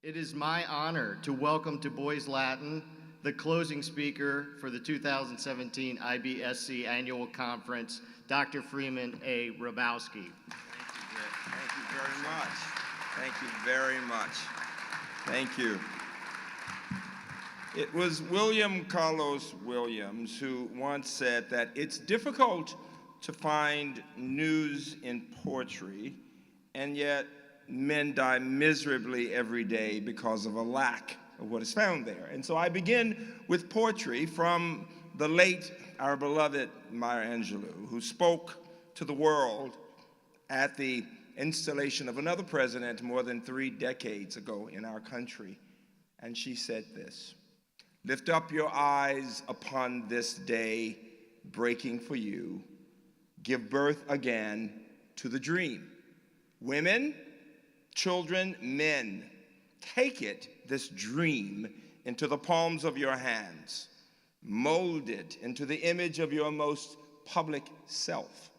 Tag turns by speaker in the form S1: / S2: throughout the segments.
S1: It is my honor to welcome to Boys Latin the closing speaker for the 2017 IBSC Annual Conference, Dr. Freeman Hrabowski.
S2: Thank you very much. Thank you very much. Thank you. It was William Carlos Williams who once said that it's difficult to find news in poetry, and yet men die miserably every day because of a lack of what is found there. And so I begin with poetry from the late, our beloved Maya Angelou, who spoke to the world at the installation of another president more than 3 decades ago in our country. And she said this: "Lift up your eyes upon this day breaking for you. Give birth again to the dream. Women, children, men, take it, this dream, into the palms of your hands. Mold it into the image of your most public self.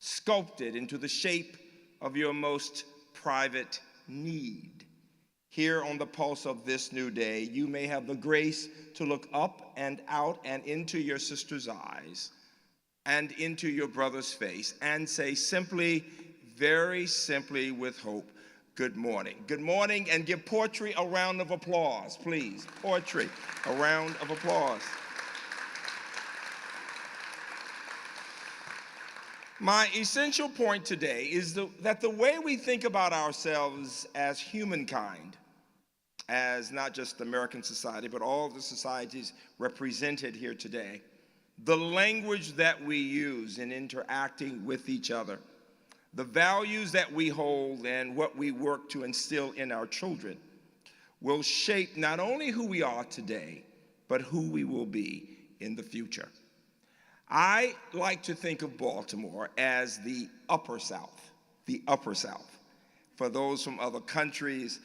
S2: Sculpt it into the shape of your most private need. Here on the pulse of this new day, you may have the grace to look up and out and into your sister's eyes and into your brother's face and say simply, very simply with hope, good morning. Good morning, and give poetry a round of applause, please. Poetry, a round of applause. My essential point today is that the way we think about ourselves as humankind, as not just American society, but all the societies represented here today, the language that we use in interacting with each other, the values that we hold and what we work to instill in our children will shape not only who we are today, but who we will be in the future. I like to think of Baltimore as the Upper South, the Upper South. For those from other countries,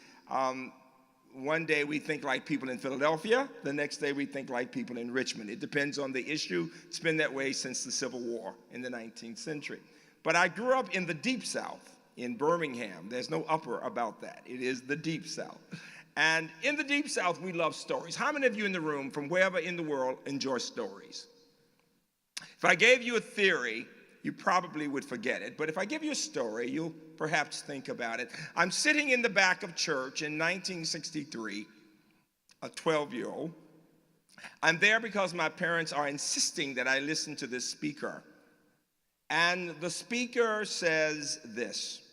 S2: one day we think like people in Philadelphia, the next day we think like people in Richmond. It depends on the issue. It's been that way since the Civil War in the 19th century. But I grew up in the Deep South, in Birmingham. There's no upper about that. It is the Deep South. And in the Deep South, we love stories. How many of you in the room from wherever in the world enjoy stories? If I gave you a theory, you probably would forget it. But if I give you a story, you'll perhaps think about it. I'm sitting in the back of church in 1963, a 12-year-old. I'm there because my parents are insisting that I listen to this speaker. And the speaker says this: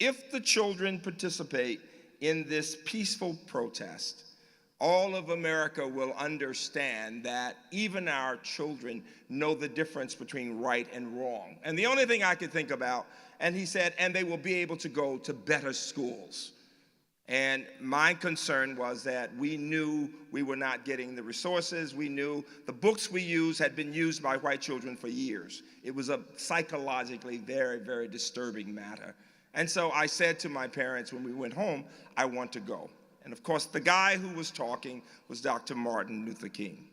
S2: if the children participate in this peaceful protest, all of America will understand that even our children know the difference between right and wrong. And the only thing I could think about, and he said, and they will be able to go to better schools. And my concern was that we knew we were not getting the resources. We knew the books we used had been used by white children for years. It was a psychologically very, very disturbing matter. And so I said to my parents when we went home, I want to go. And of course, the guy who was talking was Dr. Martin Luther King.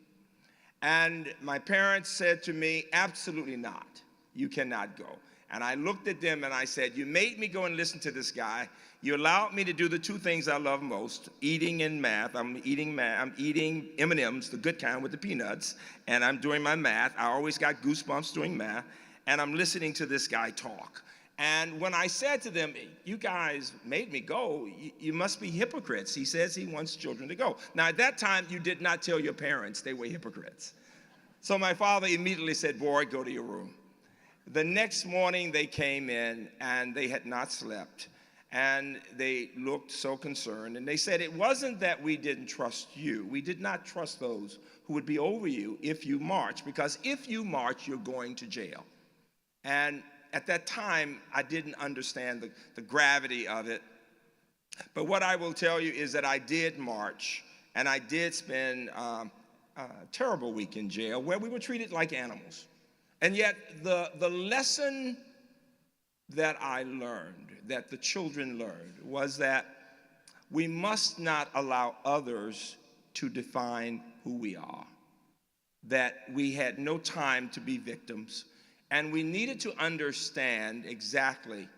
S2: And my parents said to me, absolutely not. You cannot go. And I looked at them and I said, you made me go and listen to this guy. You allowed me to do the 2 things I love most, eating and math. I'm eating M&Ms, the good kind with the peanuts, and I'm doing my math. I always got goosebumps doing math, and I'm listening to this guy talk. And when I said to them, you guys made me go, you must be hypocrites. He says he wants children to go. Now, at that time, you did not tell your parents they were hypocrites. So my father immediately said, boy, go to your room. The next morning, they came in, and they had not slept. And they looked so concerned. And they said, it wasn't that we didn't trust you. We did not trust those who would be over you if you march, because if you march, you're going to jail. And at that time, I didn't understand the gravity of it. But what I will tell you is that I did march, and I did spend a terrible week in jail where we were treated like animals. And yet the lesson that I learned, that the children learned, was that we must not allow others to define who we are, that we had no time to be victims, and we needed to understand exactly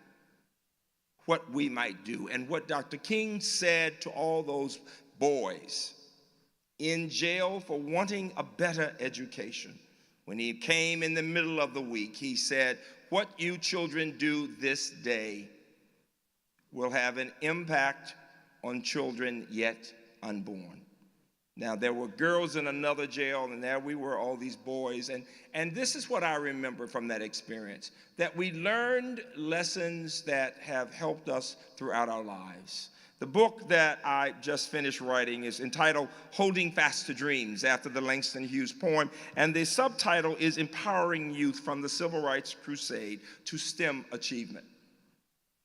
S2: what we might do. And what Dr. King said to all those boys in jail for wanting a better education, when he came in the middle of the week, he said, "What you children do this day will have an impact on children yet unborn." Now, there were girls in another jail, and there we were, all these boys. And this is what I remember from that experience, that we learned lessons that have helped us throughout our lives. The book that I just finished writing is entitled Holding Fast to Dreams, after the Langston Hughes poem, and the subtitle is Empowering Youth from the Civil Rights Crusade to STEM Achievement.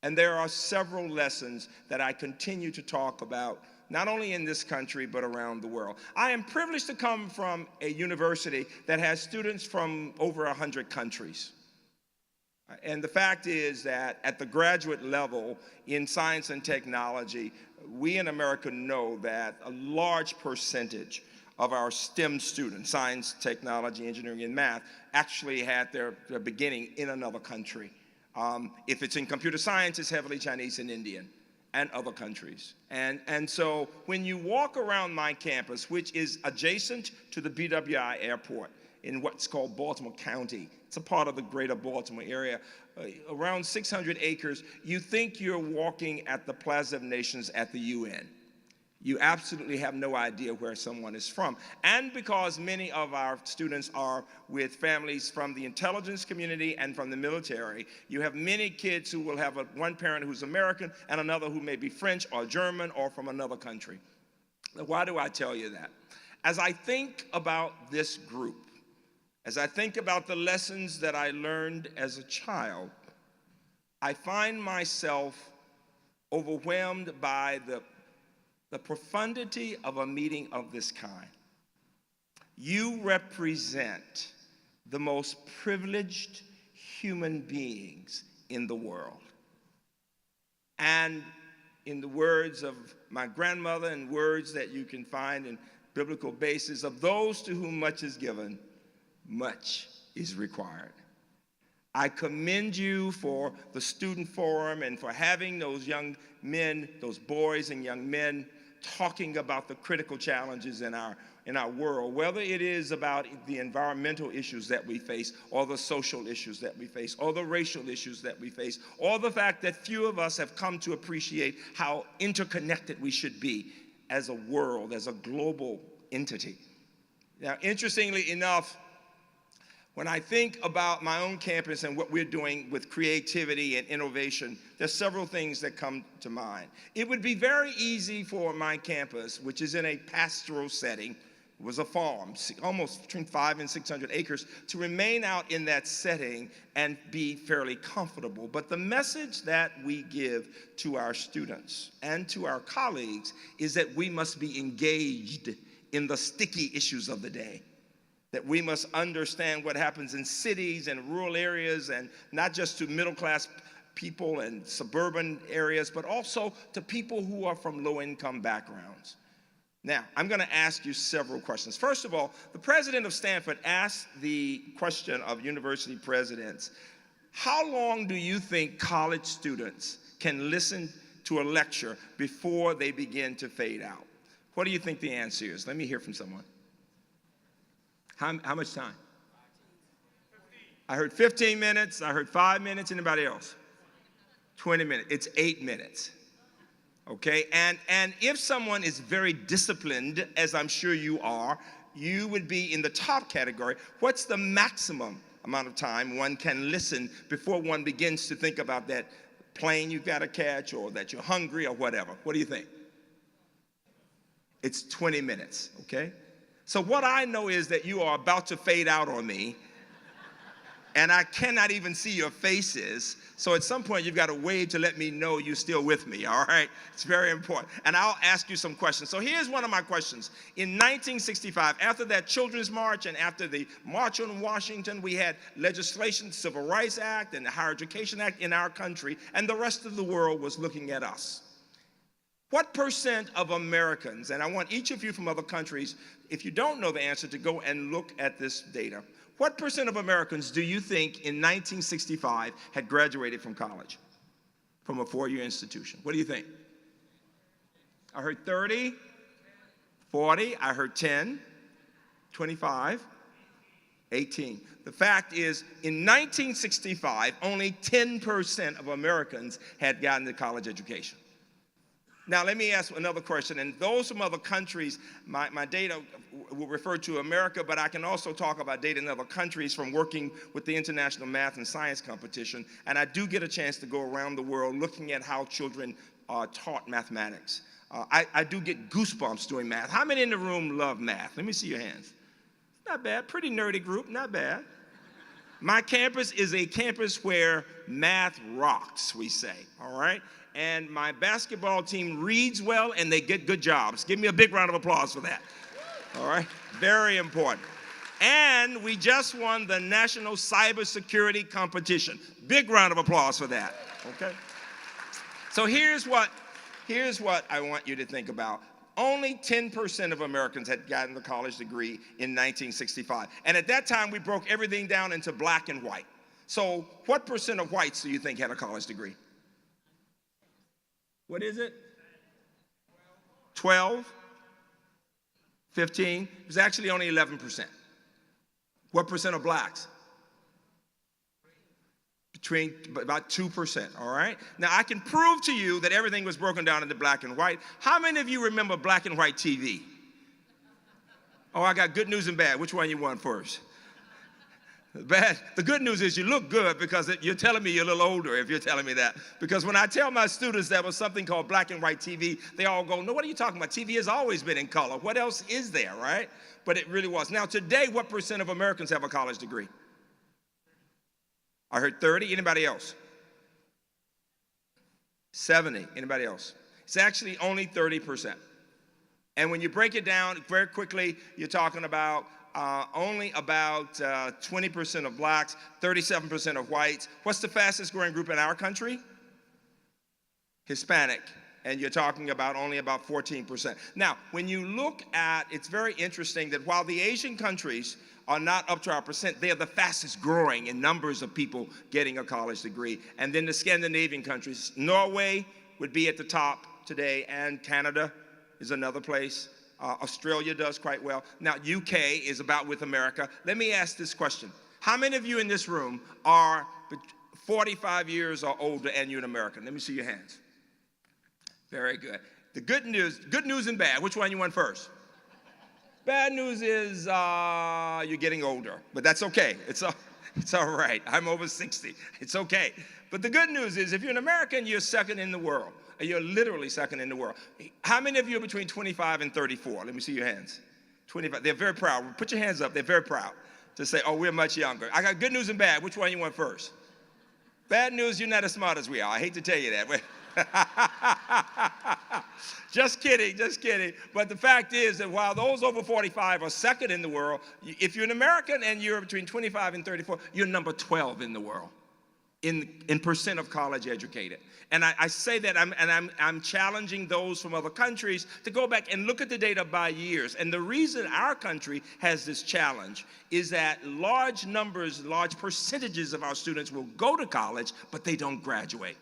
S2: And there are several lessons that I continue to talk about, not only in this country, but around the world. I am privileged to come from a university that has students from over 100 countries. And the fact is that at the graduate level in science and technology, we in America know that a large percentage of our STEM students, science, technology, engineering, and math, actually had their beginning in another country. If it's in computer science, it's heavily Chinese and Indian and other countries. And so when you walk around my campus, which is adjacent to the BWI airport in what's called Baltimore County, it's a part of the greater Baltimore area, around 600 acres, you think you're walking at the Plaza of Nations at the UN. You absolutely have no idea where someone is from. And because many of our students are with families from the intelligence community and from the military, you have many kids who will have one parent who's American and another who may be French or German or from another country. Why do I tell you that? As I think about this group, as I think about the lessons that I learned as a child, I find myself overwhelmed by the profundity of a meeting of this kind. You represent the most privileged human beings in the world. And in the words of my grandmother and words that you can find in biblical basis, of those to whom much is given, much is required. I commend you for the Student Forum and for having those young men, those boys and young men, talking about the critical challenges in our world, whether it is about the environmental issues that we face, or the social issues that we face, or the racial issues that we face, or the fact that few of us have come to appreciate how interconnected we should be as a world, as a global entity. Now, interestingly enough, when I think about my own campus and what we're doing with creativity and innovation, there's several things that come to mind. It would be very easy for my campus, which is in a pastoral setting, it was a farm, almost between 500 and 600 acres, to remain out in that setting and be fairly comfortable. But the message that we give to our students and to our colleagues is that we must be engaged in the sticky issues of the day, that we must understand what happens in cities and rural areas, and not just to middle-class people and suburban areas, but also to people who are from low-income backgrounds. Now, I'm going to ask you several questions. First of all, the president of Stanford asked the question of university presidents, how long do you think college students can listen to a lecture before they begin to fade out? What do you think the answer is? Let me hear from someone. How much time? 15. I heard 15 minutes. I heard 5 minutes. Anybody else? 20 minutes. It's 8 minutes. Okay? And if someone is very disciplined, as I'm sure you are, you would be in the top category. What's the maximum amount of time one can listen before one begins to think about that plane you've got to catch, or that you're hungry, or whatever? What do you think? It's 20 minutes. Okay? So what I know is that you are about to fade out on me, and I cannot even see your faces. So at some point, you've got to wave to let me know you're still with me, all right? It's very important. And I'll ask you some questions. So here's one of my questions. In 1965, after that Children's March and after the March on Washington, we had legislation, the Civil Rights Act and the Higher Education Act in our country, and the rest of the world was looking at us. What percent of Americans, and I want each of you from other countries, if you don't know the answer, to go and look at this data. What percent of Americans do you think in 1965 had graduated from college? from a four-year institution? What do you think? I heard 30, 40, I heard 10, 25, 18. The fact is, in 1965, only 10% of Americans had gotten a college education. Now, let me ask another question, and those from other countries, my data will refer to America, but I can also talk about data in other countries from working with the International Math and Science Competition, and I do get a chance to go around the world looking at how children are taught mathematics. I do get goosebumps doing math. How many in the room love math? Let me see your hands. Not bad, pretty nerdy group, not bad. My campus is a campus where math rocks, we say, all right? And my basketball team reads well and they get good jobs. Give me a big round of applause for that. All right? Very important. And we just won the National Cybersecurity Competition. Big round of applause for that. Okay? So here's what I want you to think about. Only 10% of Americans had gotten a college degree in 1965. And at that time, we broke everything down into black and white. So what percent of whites do you think had a college degree? What is it? 12? 15? It was actually only 11%. What percent of blacks? Between about 2%, all right? Now, I can prove to you that everything was broken down into black and white. How many of you remember black and white TV? Oh, I got good news and bad. Which one you want first? Bad. The good news is you look good because you're telling me you're a little older if you're telling me that. Because when I tell my students there was something called black and white TV, they all go, no, what are you talking about? TV has always been in color. What else is there, right? But it really was. Now, today, what percent of Americans have a college degree? I heard 30. Anybody else? 70. Anybody else? It's actually only 30%. And when you break it down very quickly, you're talking about only about 20% of blacks, 37% of whites. What's the fastest growing group in our country? Hispanic. And you're talking about only about 14%. Now, when you look at, it's very interesting that while the Asian countries are not up to our percent, they are the fastest growing in numbers of people getting a college degree. And then the Scandinavian countries, Norway would be at the top today, and Canada is another place. Australia does quite well. Now, UK is about with America. Let me ask this question. How many of you in this room are 45 years or older and you're an American? Let me see your hands. Very good. The good news and bad. Which one you want first? Bad news is you're getting older, but that's okay. It's all right. I'm over 60. It's okay. But the good news is if you're an American, you're second in the world. You're literally second in the world. How many of you are between 25 and 34? Let me see your hands. 25. They're very proud. Put your hands up. They're very proud to say, oh, we're much younger. I got good news and bad. Which one you want first? Bad news, you're not as smart as we are. I hate to tell you that. Just kidding, just kidding. But the fact is that while those over 45 are second in the world, if you're an American and you're between 25 and 34, you're number 12 in the world in percent of college educated. And I say that I'm challenging those from other countries to go back and look at the data by years. And the reason our country has this challenge is that large numbers, large percentages of our students will go to college, but they don't graduate.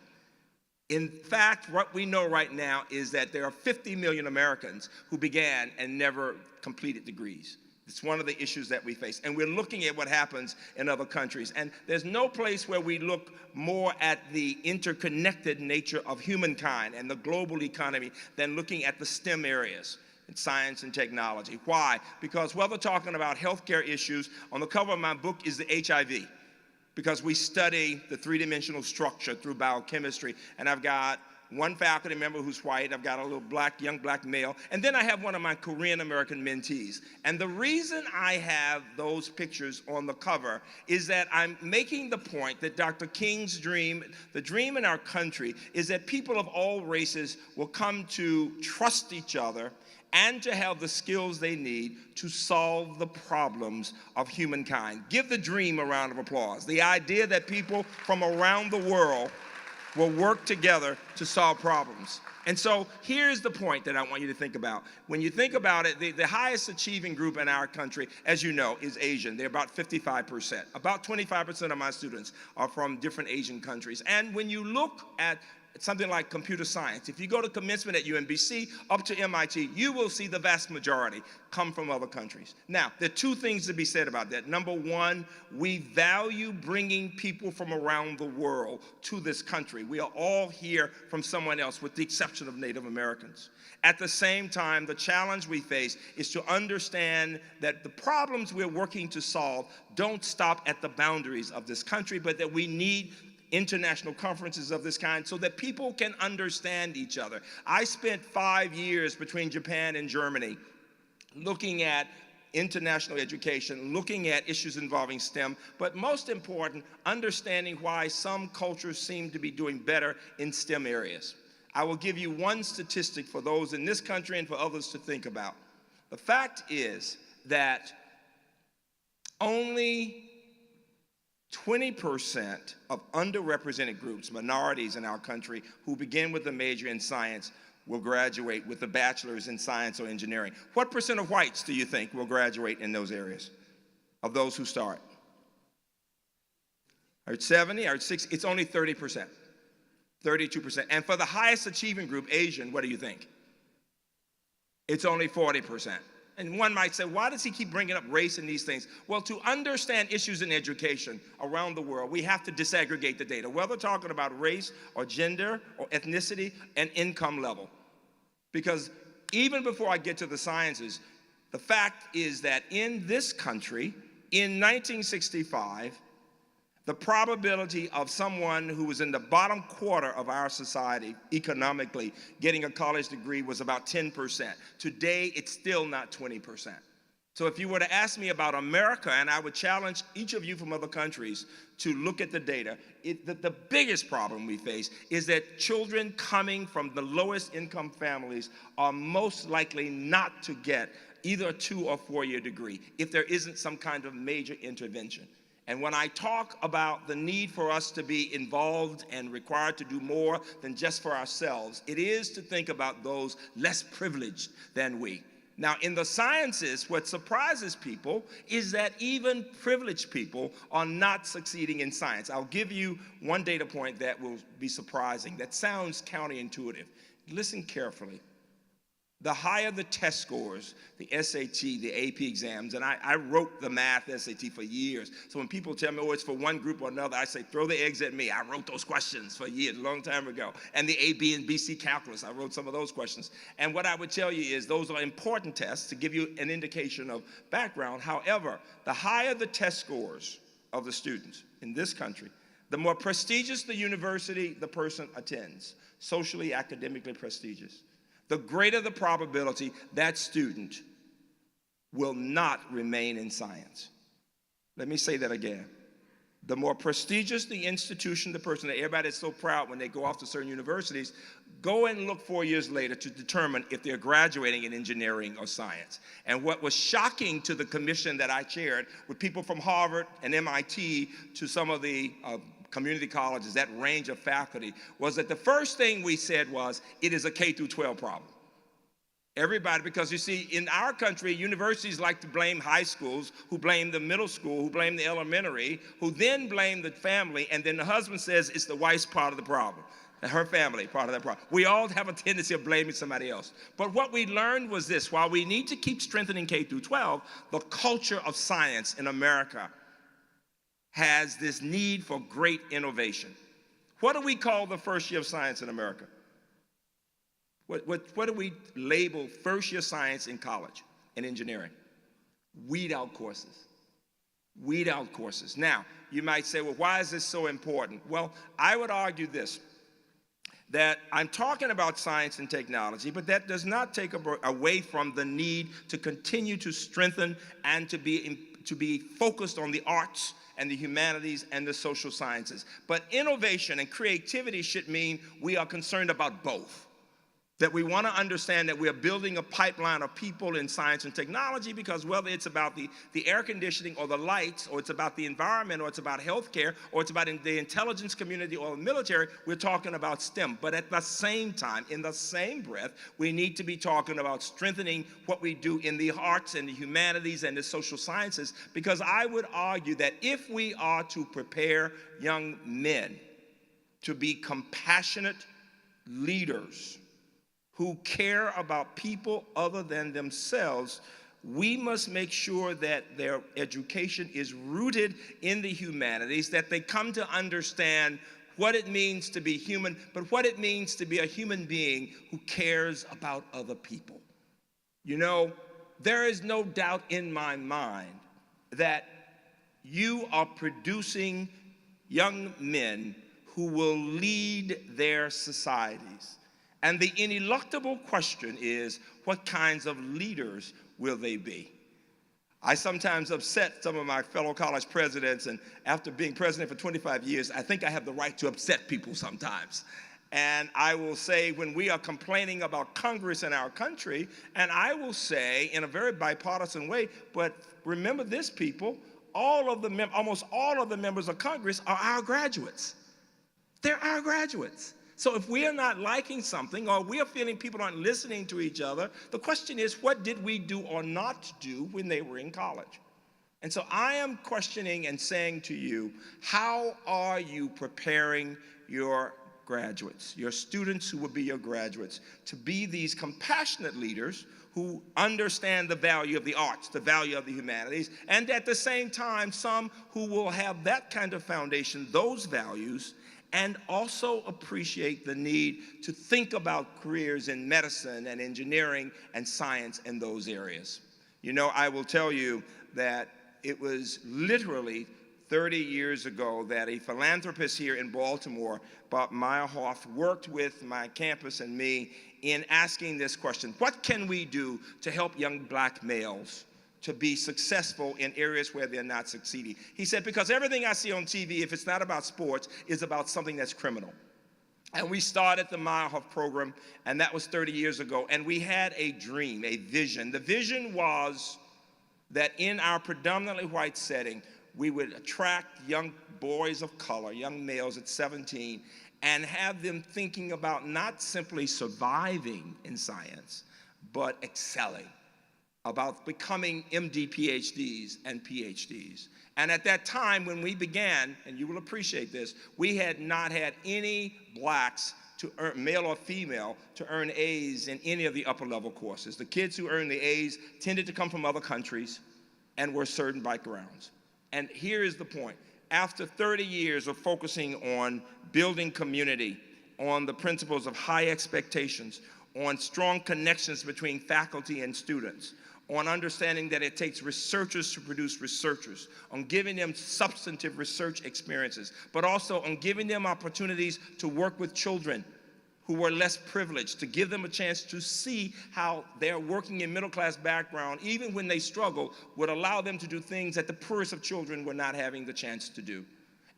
S2: In fact, what we know right now is that there are 50 million Americans who began and never completed degrees. It's one of the issues that we face. And we're looking at what happens in other countries. And there's no place where we look more at the interconnected nature of humankind and the global economy than looking at the STEM areas. Science and technology. Why? Because while we're talking about healthcare issues, on the cover of my book is the HIV. Because we study the three-dimensional structure through biochemistry. And I've got one faculty member who's white. I've got a little young black male. And then I have one of my Korean-American mentees. And the reason I have those pictures on the cover is that I'm making the point that Dr. King's dream, the dream in our country, is that people of all races will come to trust each other and to have the skills they need to solve the problems of humankind. Give the dream a round of applause. The idea that people from around the world will work together to solve problems. And so here's the point that I want you to think about. When you think about it, the highest achieving group in our country, as you know, is Asian. They're about 55%. About 25% of my students are from different Asian countries. And when you look at something like computer science. If you go to commencement at UMBC up to MIT, you will see the vast majority come from other countries. Now, there are two things to be said about that. Number one, we value bringing people from around the world to this country. We are all here from someone else, with the exception of Native Americans. At the same time, the challenge we face is to understand that the problems we're working to solve don't stop at the boundaries of this country, but that we need international conferences of this kind so that people can understand each other. I spent 5 years between Japan and Germany looking at international education, looking at issues involving STEM, but most important, understanding why some cultures seem to be doing better in STEM areas. I will give you one statistic for those in this country and for others to think about. The fact is that only 20% of underrepresented groups, minorities in our country, who begin with a major in science will graduate with a bachelor's in science or engineering. What percent of whites do you think will graduate in those areas, of those who start? I heard 70, I heard 60, it's only 30%, 32%. And for the highest achieving group, Asian, what do you think? It's only 40%. And one might say, why does he keep bringing up race and these things? Well, to understand issues in education around the world, we have to disaggregate the data, whether talking about race or gender or ethnicity and income level. Because even before I get to the sciences, the fact is that in this country, in 1965, the probability of someone who was in the bottom quarter of our society economically getting a college degree was about 10%. Today, it's still not 20%. So if you were to ask me about America, and I would challenge each of you from other countries to look at the data, the biggest problem we face is that children coming from the lowest income families are most likely not to get either a 2 or 4 year degree if there isn't some kind of major intervention. And when I talk about the need for us to be involved and required to do more than just for ourselves, it is to think about those less privileged than we. Now, in the sciences, what surprises people is that even privileged people are not succeeding in science. I'll give you one data point that will be surprising. That sounds counterintuitive. Listen carefully. The higher the test scores, the SAT, the AP exams, and I wrote the math SAT for years. So when people tell me, oh, it's for one group or another, I say, throw the eggs at me. I wrote those questions for years, a long time ago. And the A, B, and BC calculus, I wrote some of those questions. And what I would tell you is those are important tests to give you an indication of background. However, the higher the test scores of the students in this country, the more prestigious the university the person attends, socially, academically prestigious, the greater the probability that student will not remain in science. Let me say that again. The more prestigious the institution, the person that everybody is so proud when they go off to certain universities, go and look 4 years later to determine if they're graduating in engineering or science. And what was shocking to the commission that I chaired with people from Harvard and MIT to some of the community colleges, that range of faculty, was that the first thing we said was, it is a K through 12 problem. Everybody, because you see, in our country, universities like to blame high schools, who blame the middle school, who blame the elementary, who then blame the family, and then the husband says it's the wife's part of the problem, and her family part of that problem. We all have a tendency of blaming somebody else. But what we learned was this: while we need to keep strengthening K through 12, the culture of science in America has this need for great innovation. What do we call the first year of science in America? What do we label first year science in college and engineering? Weed out courses. Weed out courses. Now, you might say, well, why is this so important? Well, I would argue this, that I'm talking about science and technology, but that does not take away from the need to continue to strengthen and to be focused on the arts and the humanities and the social sciences. But innovation and creativity should mean we are concerned about both. That we want to understand that we are building a pipeline of people in science and technology, because whether it's about the air conditioning or the lights, or it's about the environment, or it's about healthcare, or it's about the intelligence community or the military, we're talking about STEM. But at the same time, in the same breath, we need to be talking about strengthening what we do in the arts and the humanities and the social sciences, because I would argue that if we are to prepare young men to be compassionate leaders who care about people other than themselves, we must make sure that their education is rooted in the humanities, that they come to understand what it means to be human, but what it means to be a human being who cares about other people. You know, there is no doubt in my mind that you are producing young men who will lead their societies. And the ineluctable question is, what kinds of leaders will they be? I sometimes upset some of my fellow college presidents, and after being president for 25 years, I think I have the right to upset people sometimes. And I will say, when we are complaining about Congress in our country, and I will say in a very bipartisan way, but remember this, people, almost all of the members of Congress are our graduates. They're our graduates. So if we are not liking something, or we are feeling people aren't listening to each other, the question is, what did we do or not do when they were in college? And so I am questioning and saying to you, how are you preparing your graduates, your students who will be your graduates, to be these compassionate leaders who understand the value of the arts, the value of the humanities, and at the same time, some who will have that kind of foundation, those values, and also appreciate the need to think about careers in medicine and engineering and science in those areas. You know, I will tell you that it was literally 30 years ago that a philanthropist here in Baltimore, Bob Meyerhoff, worked with my campus and me in asking this question: what can we do to help young black males to be successful in areas where they're not succeeding? He said, because everything I see on TV, if it's not about sports, is about something that's criminal. And we started the Meyerhoff program, and that was 30 years ago, and we had a dream, a vision. The vision was that in our predominantly white setting, we would attract young boys of color, young males at 17, and have them thinking about not simply surviving in science, but excelling, about becoming MD PhDs and PhDs. And at that time when we began, and you will appreciate this, we had not had any blacks to earn, male or female, to earn A's in any of the upper level courses. The kids who earned the A's tended to come from other countries and were certain backgrounds. And here is the point. After 30 years of focusing on building community, on the principles of high expectations, on strong connections between faculty and students, on understanding that it takes researchers to produce researchers, on giving them substantive research experiences, but also on giving them opportunities to work with children who were less privileged, to give them a chance to see how their working in middle-class background, even when they struggle, would allow them to do things that the poorest of children were not having the chance to do.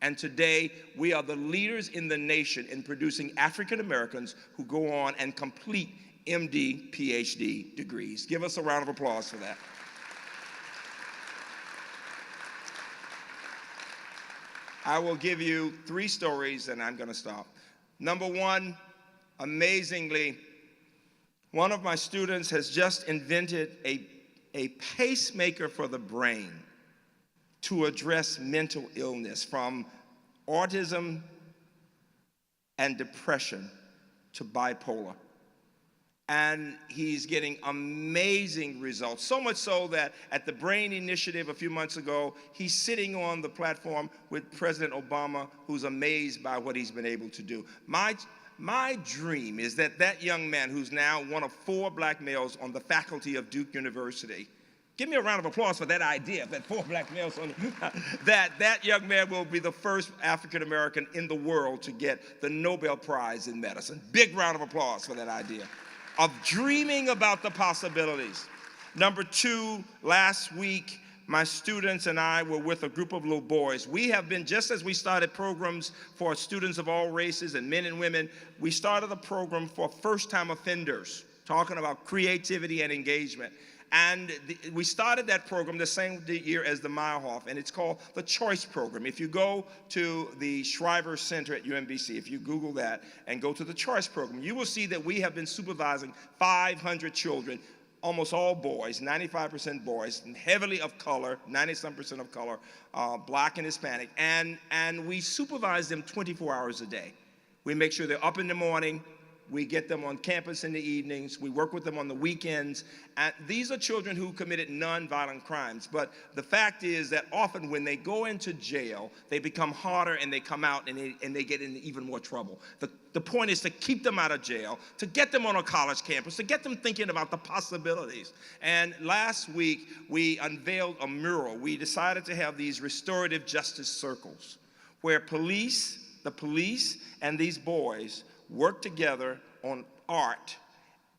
S2: And today, we are the leaders in the nation in producing African Americans who go on and complete MD, PhD degrees. Give us a round of applause for that. I will give you 3 stories and I'm gonna stop. Number 1, amazingly, one of my students has just invented a pacemaker for the brain to address mental illness, from autism and depression to bipolar. And he's getting amazing results, so much so that at the Brain Initiative a few months ago, he's sitting on the platform with President Obama, who's amazed by what he's been able to do. My dream is that that young man, who's now one of 4 black males on the faculty of Duke University, give me a round of applause for that idea, that 4 black males on that young man will be the first African American in the world to get the Nobel Prize in medicine. Big round of applause for that idea of dreaming about the possibilities. Number 2, last week, my students and I were with a group of little boys. We have been, just as we started programs for students of all races and men and women, we started a program for first-time offenders, talking about creativity and engagement. And we started that program the same year as the Meyerhoff, and it's called the Choice Program. If you go to the Shriver Center at UMBC, if you Google that and go to the Choice Program, you will see that we have been supervising 500 children, almost all boys, 95% boys, and heavily of color, 90-some% of color, black and Hispanic, and we supervise them 24 hours a day. We make sure they're up in the morning, We get them on campus in the evenings. We work with them on the weekends. And these are children who committed nonviolent crimes. But the fact is that often when they go into jail, they become harder and they come out and they get in even more trouble. The point is to keep them out of jail, to get them on a college campus, to get them thinking about the possibilities. And last week, we unveiled a mural. We decided to have these restorative justice circles where the police and these boys work together on art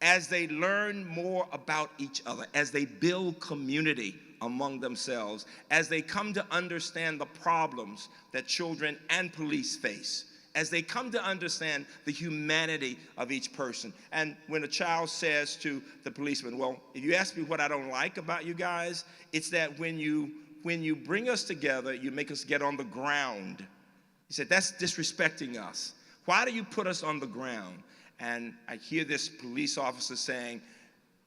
S2: as they learn more about each other, as they build community among themselves, as they come to understand the problems that children and police face, as they come to understand the humanity of each person. And when a child says to the policeman, well, if you ask me what I don't like about you guys, it's that when you bring us together, you make us get on the ground. He said, that's disrespecting us. Why do you put us on the ground? And I hear this police officer saying,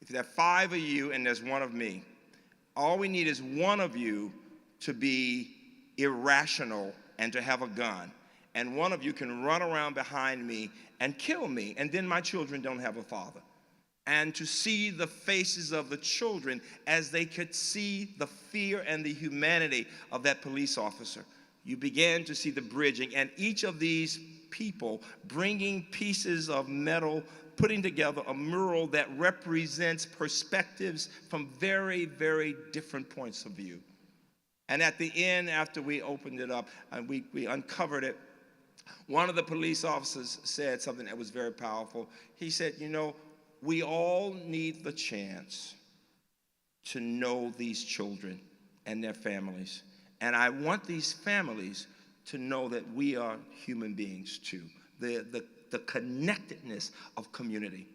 S2: if there are 5 of you and there's 1 of me, all we need is 1 of you to be irrational and to have a gun. And 1 of you can run around behind me and kill me, and then my children don't have a father. And to see the faces of the children as they could see the fear and the humanity of that police officer. You began to see the bridging, and each of these people bringing pieces of metal, putting together a mural that represents perspectives from very, very different points of view. And at the end, after we opened it up and we uncovered it, one of the police officers said something that was very powerful. He said, you know, we all need the chance to know these children and their families. And I want these families to know that we are human beings too, the connectedness of community.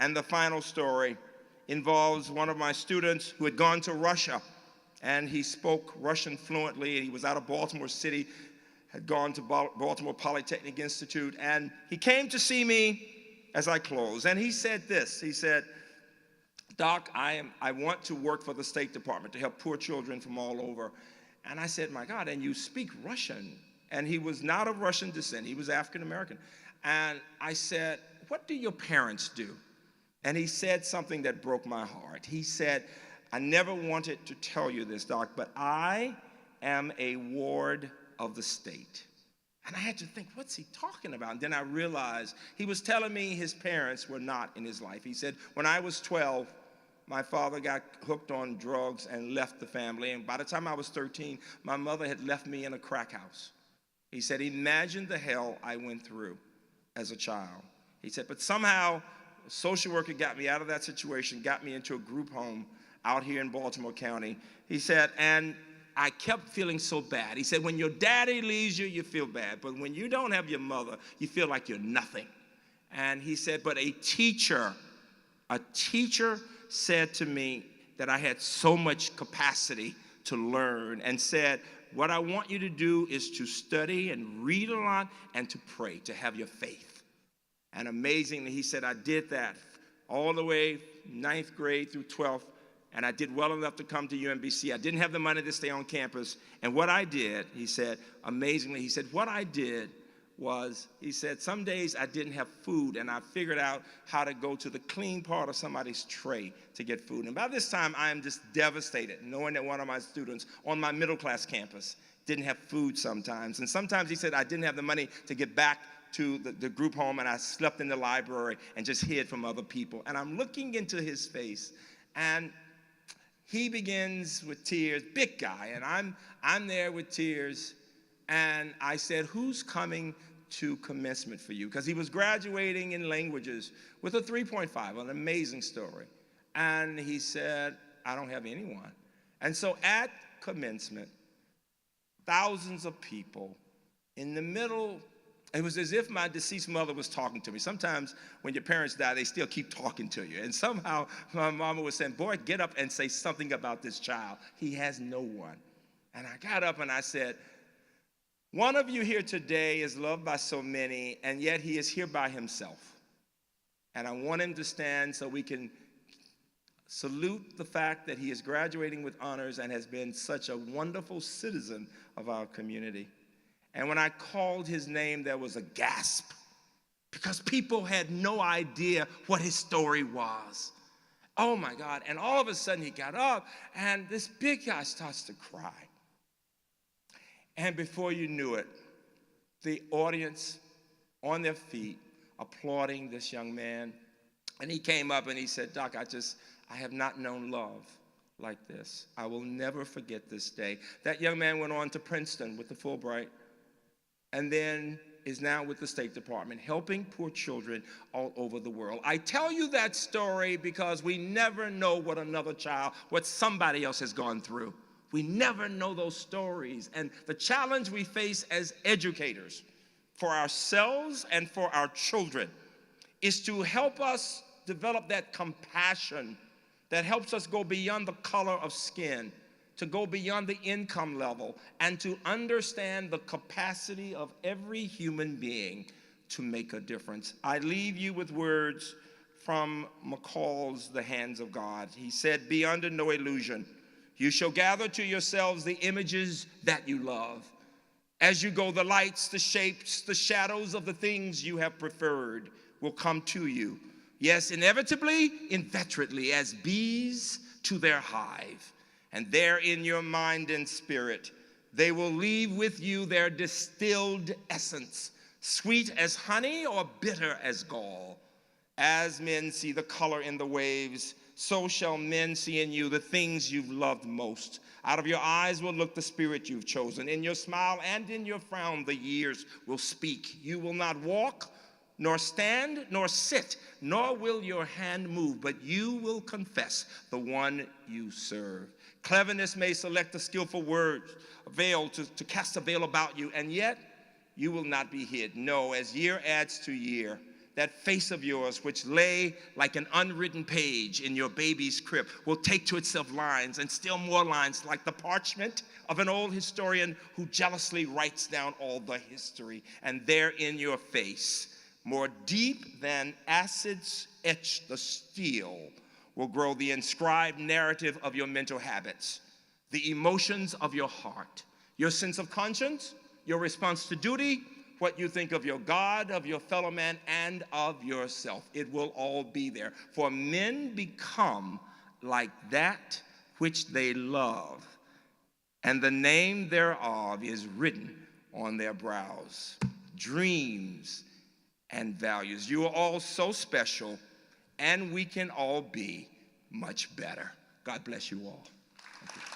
S2: And the final story involves one of my students who had gone to Russia, and he spoke Russian fluently, and he was out of Baltimore City, had gone to Baltimore Polytechnic Institute, and he came to see me as I closed, and he said this, he said, Doc, I want to work for the State Department to help poor children from all over. And I said, my God, and you speak Russian? And he was not of Russian descent, he was African American. And I said, what do your parents do? And he said something that broke my heart. He said, I never wanted to tell you this, Doc, but I am a ward of the state. And I had to think, what's he talking about? And then I realized he was telling me his parents were not in his life. He said, when I was 12, my father got hooked on drugs and left the family. And by the time I was 13, my mother had left me in a crack house. He said, imagine the hell I went through as a child. He said, but somehow a social worker got me out of that situation, got me into a group home out here in Baltimore County. He said, and I kept feeling so bad. He said, when your daddy leaves you, you feel bad. But when you don't have your mother, you feel like you're nothing. And he said, but a teacher said to me that I had so much capacity to learn and said, what I want you to do is to study and read a lot and to pray, to have your faith. And amazingly, he said, I did that all the way 9th grade through 12th, and I did well enough to come to UMBC. I didn't have the money to stay on campus. And what I did, he said, amazingly, he said, what I did was, he said, some days I didn't have food, and I figured out how to go to the clean part of somebody's tray to get food. And by this time, I am just devastated, knowing that one of my students on my middle-class campus didn't have food sometimes. And sometimes, he said, I didn't have the money to get back to the group home, and I slept in the library and just hid from other people. And I'm looking into his face, and he begins with tears, big guy, and I'm there with tears. And I said, who's coming to commencement for you? Because he was graduating in languages with a 3.5, an amazing story. And he said, I don't have anyone. And so at commencement, thousands of people in the middle, it was as if my deceased mother was talking to me. Sometimes when your parents die, they still keep talking to you. And somehow my mama was saying, boy, get up and say something about this child. He has no one. And I got up and I said, one of you here today is loved by so many, and yet he is here by himself. And I want him to stand so we can salute the fact that he is graduating with honors and has been such a wonderful citizen of our community. And when I called his name, there was a gasp. because people had no idea what his story was. Oh my God. And all of a sudden he got up and this big guy starts to cry. And before you knew it, the audience on their feet applauding this young man. And he came up and he said, Doc, I have not known love like this. I will never forget this day. That young man went on to Princeton with the Fulbright and then is now with the State Department, helping poor children all over the world. I tell you that story because we never know what somebody else has gone through. We never know those stories. And the challenge we face as educators for ourselves and for our children is to help us develop that compassion that helps us go beyond the color of skin, to go beyond the income level, and to understand the capacity of every human being to make a difference. I leave you with words from McCall's The Hands of God. He said, be under no illusion. You shall gather to yourselves the images that you love. As you go, the lights, the shapes, the shadows of the things you have preferred will come to you. Yes, inevitably, inveterately, as bees to their hive. And there in your mind and spirit, they will leave with you their distilled essence, sweet as honey or bitter as gall. As men see the color in the waves, so shall men see in you the things you've loved most. Out of your eyes will look the spirit you've chosen. In your smile and in your frown, the years will speak. You will not walk, nor stand, nor sit, nor will your hand move, but you will confess the one you serve. Cleverness may select a skillful word, a veil to cast a veil about you, and yet you will not be hid. No, as year adds to year, that face of yours, which lay like an unwritten page in your baby's crib, will take to itself lines and still more lines, like the parchment of an old historian who jealously writes down all the history. And there in your face, more deep than acids etch the steel, will grow the inscribed narrative of your mental habits, the emotions of your heart, your sense of conscience, your response to duty, what you think of your God, of your fellow man, and of yourself. It will all be there. For men become like that which they love, and the name thereof is written on their brows. Dreams and values. You are all so special, and we can all be much better. God bless you all. Thank you.